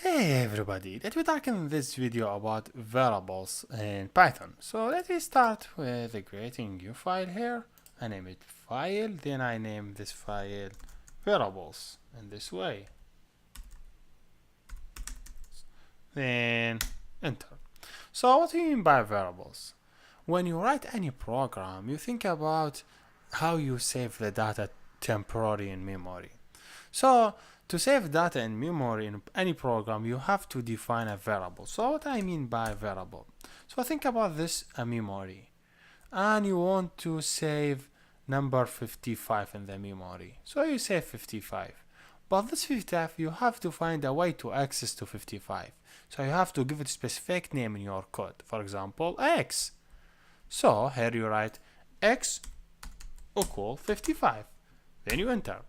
Hey everybody, let me talk in this video about variables in Python. So let me start with creating a new file here. I name it file, then I name this file variables in this way. Then enter. So what do you mean by variables? When you write any program, you think about how you save the data temporarily in memory. So to save data in memory in any program, you have to define a variable. So what I mean by variable? So think about this a memory, and you want to save number 55 in the memory. So you save 55. But this 55, you have to find a way to access to 55. So you have to give it a specific name in your code. For example, x. So here you write x equal 55. Then you enter.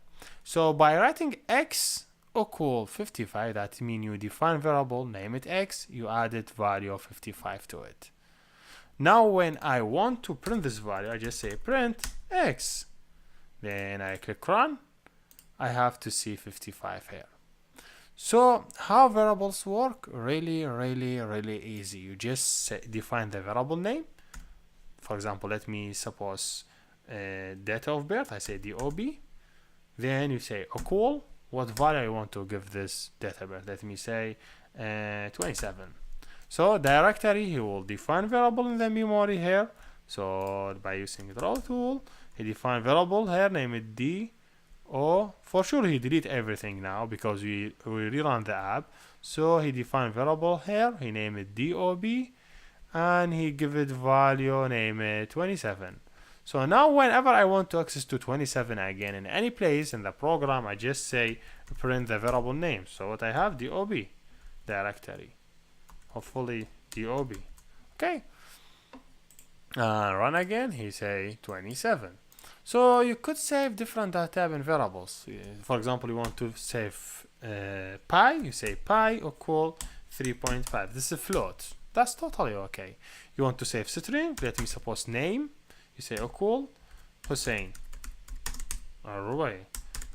So by writing x equal 55, that means you define variable, name it x, you added value of 55 to it. Now when I want to print this value, I just say print x. Then I click run. I have to see 55 here. So how variables work? Really easy. You just define the variable name. For example, let me suppose date of birth. I say DOB. Then you say equal what value I want to give this date of birth. Let me say 27. So directory, he will define variable in the memory here. So by using draw tool, he define variable here, name it D. Oh, for sure he delete everything now because we rerun the app. So he define variable here, he name it DOB, and he give it value, name it 27. So now whenever I want to access to 27 again in any place in the program, I just say print the variable name. So what I have, DOB directory. Hopefully DOB. Okay. Run again, he say 27. So you could save different data type and variables. For example, you want to save pi, you say pi equal 3.5. This is a float. That's totally okay. You want to save string, let me suppose name. You say equal Hussein or Rubai,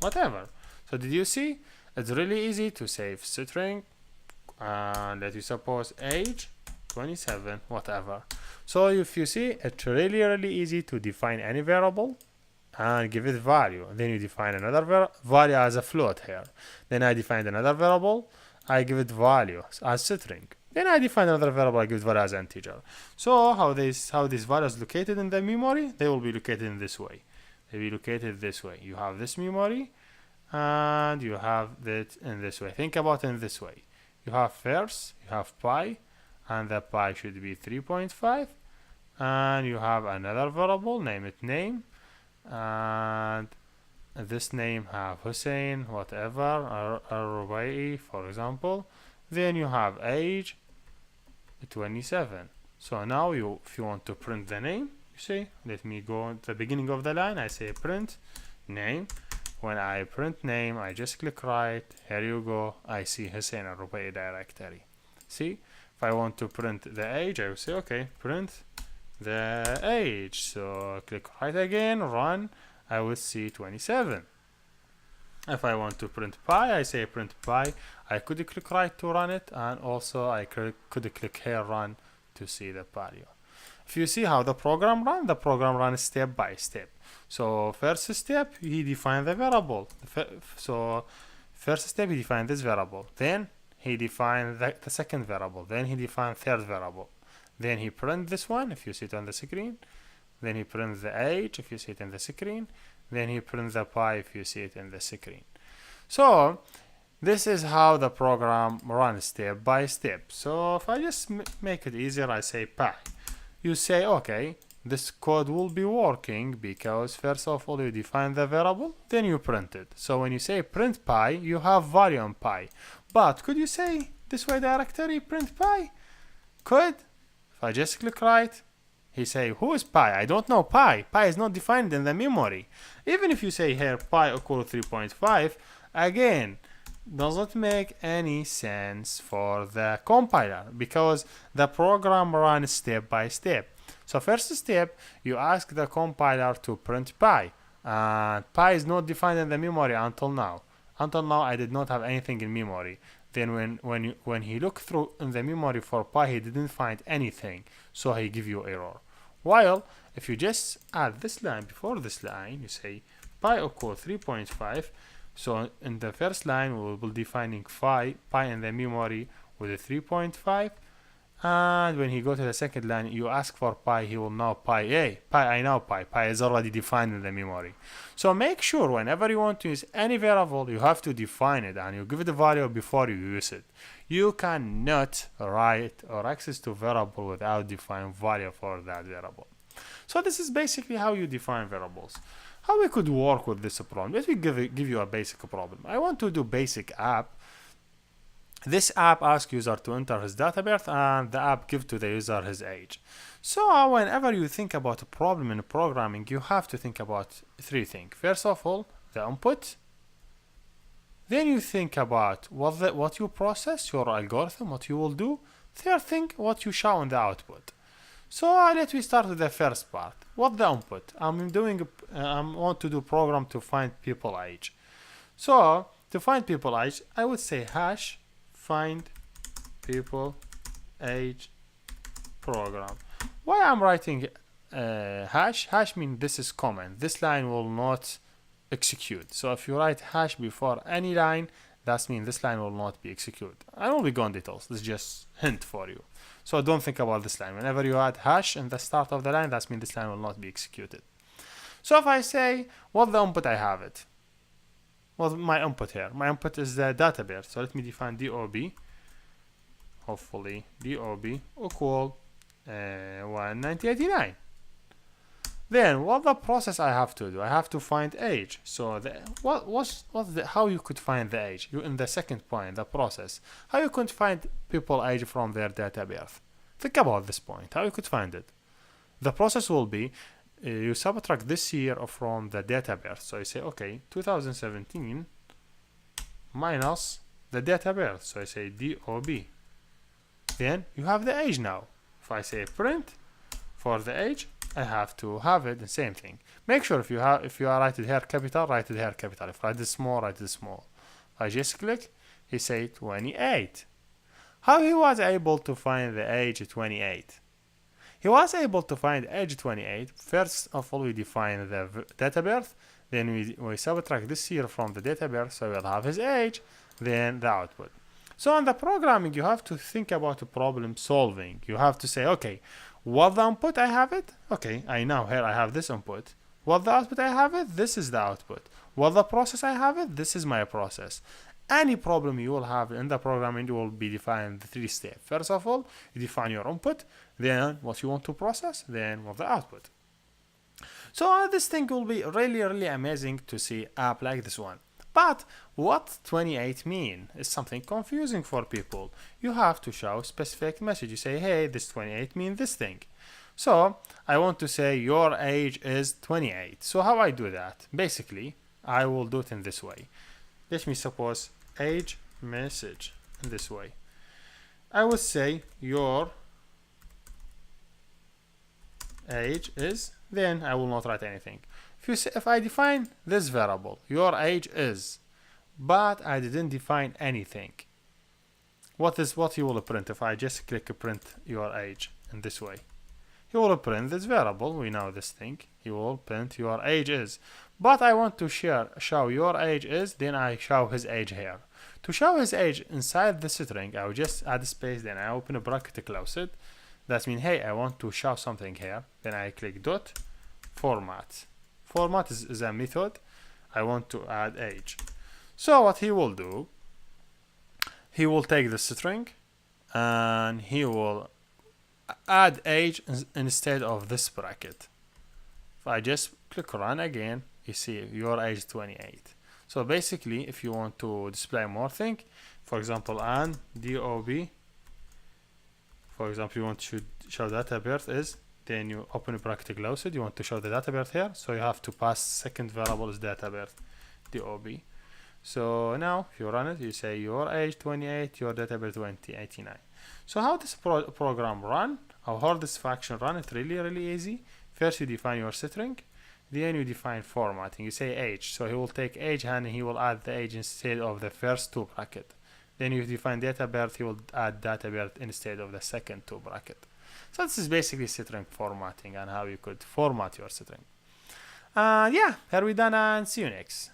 whatever. So did you see? It's really easy to save string and let you suppose age 27, whatever. So if you see, it's really easy to define any variable and give it value. Then you define another value as a float here. Then I define another variable, I give it value as string. Then I define another variable, I give it value as integer. So how these values located in the memory? They will be located in this way. They will be located this way. You have this memory, and you have it in this way. Think about it in this way. You have first, you have pi, and the pi should be 3.5, and you have another variable, name it name, and this name have Hussein, whatever, or Rubai, for example. Then you have age 27. So now if you want to print the name, you say, let me go at the beginning of the line, I say print name. When I print name, I just click right, here you go, I see Hussein and Rubai directory. See, if I want to print the age, I will say, okay, print the age. So click right again, run, I will see 27. If I want to print pi, I say print pi. I could click right to run it, and also I could click here run to see the value. If you see how the program runs step by step. So first step, he defined the variable. So first step, he defined this variable. Then he defined the second variable. Then he defined third variable. Then he print this one, if you see it on the screen. Then he prints the age, if you see it in the screen. Then he prints the pi, if you see it in the screen. So this is how the program runs step by step. So if I just make it easier, I say pi. You say, okay, this code will be working because first of all you define the variable, then you print it. So when you say print pi, you have value on pi. But could you say this way directory print pi? Could. If I just click right, he say, who is pi? I don't know pi. Pi is not defined in the memory. Even if you say here pi equal 3.5, again, doesn't make any sense for the compiler because the program runs step by step. So first step, you ask the compiler to print pi. And pi is not defined in the memory until now. Until now, I did not have anything in memory. then when he looked through in the memory for pi, he didn't find anything, so he give you error. While if you just add this line before this line, you say pi equal 3.5. So in the first line we will be defining pi in the memory with a 3.5, and when he go to the second line, you ask for pi, he will know pi a. I know pi is already defined in the memory. So make sure whenever you want to use any variable, you have to define it and you give it a value before you use it. You cannot write or access to variable without defining value for that variable. So this is basically how you define variables. How we could work with this problem? Let me give you a basic problem. I want to do basic app. This app asks user to enter his date of birth, and the app gives to the user his age. So whenever you think about a problem in programming, you have to think about three things. First of all, the input. Then you think about what you process, your algorithm, what you will do. Third thing, what you show in the output. So let me start with the first part. What the input? I want to do program to find people age. So to find people age, I would say hash find people age program. Why I'm writing hash? Hash means this is common. This line will not execute. So if you write hash before any line, that means this line will not be executed. I will be going details. This is just hint for you. So don't think about this line. Whenever you add hash in the start of the line, that means this line will not be executed. So if I say what the input I have it. Well, my input here. My input is the date of birth. So let me define DOB. Hopefully DOB equal 19089. Then what the process I have to do? I have to find age. So how you could find the age? You in the second point, the process. How you could find people age from their date of birth? Think about this point. How you could find it? The process will be you subtract this year from the date of birth. So you say okay, 2017 minus the date of birth. So I say DOB. Then you have the age now. If I say print for the age, I have to have it the same thing. Make sure if you are write it here capital, write it here capital. If I write it small, write it small. If I just click, he say 28. How he was able to find the age 28? He was able to find age 28. First of all, we define the date of birth. Then we subtract this year from the date of birth, so we'll have his age. Then the output. So in the programming, you have to think about problem solving. You have to say, okay, what the input I have it? Okay, I know here I have this input. What the output I have it? This is the output. What the process I have it? This is my process. Any problem you will have in the programming, you will be defined the three steps. First of all, you define your input, then what you want to process, then what the output. So this thing will be really, really amazing to see app like this one. But what 28 mean is something confusing for people. You have to show specific message. You say, hey, this 28 mean this thing. So I want to say your age is 28. So how I do that? Basically, I will do it in this way. Let me suppose age message in this way. I would say your age is, then I will not write anything. If I define this variable, your age is, but I didn't define anything, what you will print if I just click print your age in this way? You will print this variable, we know this thing, you will print your age is. But I want to show your age is, then I show his age here. To show his age inside the string, I will just add space, then I open a bracket, close it. That means, hey, I want to show something here. Then I click dot format. Format is a method. I want to add age. So what he will do, he will take the string and he will add age instead of this bracket. If I just click run again, you see your age 28. So basically, if you want to display more thing, for example, and DOB, for example, you want to show date of birth is, then you open a bracket, close it. You want to show the date of birth here, so you have to pass second variable is date of birth, DOB. So now, if you run it, you say your age 28, your date of birth 2089. So how this program run? How this function run? It's really, really easy. First, you define your string, then you define formatting. You say age, so he will take age and he will add the age instead of the first two bracket. Then if you define data birth, he will add data birth instead of the second two bracket. So this is basically string formatting and how you could format your string. Yeah, here we done, and see you next.